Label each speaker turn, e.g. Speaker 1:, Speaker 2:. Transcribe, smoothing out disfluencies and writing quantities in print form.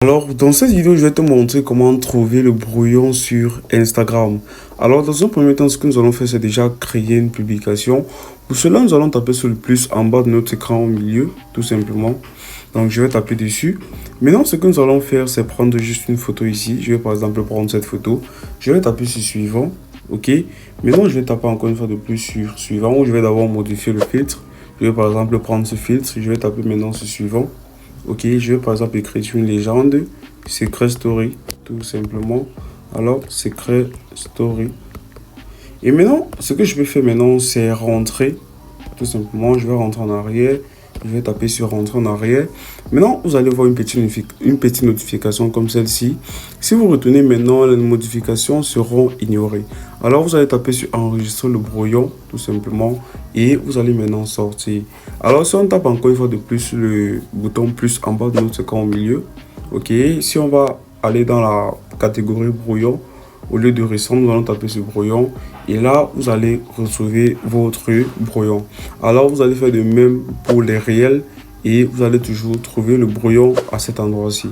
Speaker 1: Alors, dans cette vidéo, je vais te montrer comment trouver le brouillon sur Instagram. Alors, dans un premier temps, ce que nous allons faire, c'est déjà créer une publication. Pour cela, nous allons taper sur le plus en bas de notre écran au milieu, tout simplement. Donc, je vais taper dessus. Maintenant, ce que nous allons faire, c'est prendre juste une photo ici. Je vais par exemple prendre cette photo. Je vais taper sur suivant. OK. Maintenant, je vais taper encore une fois de plus sur suivant, où je vais d'abord modifier le filtre. Je vais par exemple prendre ce filtre. Je vais taper maintenant sur suivant. Ok, je vais par exemple écrire une légende, Secret Story, tout simplement. Alors, Secret Story. Et maintenant, ce que je vais faire maintenant, c'est rentrer. Tout simplement, je vais rentrer en arrière. Je vais taper sur rentrer en arrière. Maintenant, vous allez voir une petite notification comme celle-ci. Si vous retournez maintenant, les modifications seront ignorées. Alors, vous allez taper sur enregistrer le brouillon, tout simplement. Et vous allez maintenant sortir. Alors, si on tape encore une fois de plus le bouton plus en bas de notre écran au milieu. Ok, si on va aller dans la catégorie brouillon, au lieu de récent, nous allons taper sur brouillon. Et là, vous allez retrouver votre brouillon. Alors, vous allez faire de même pour les réels. Et vous allez toujours trouver le brouillon à cet endroit-ci.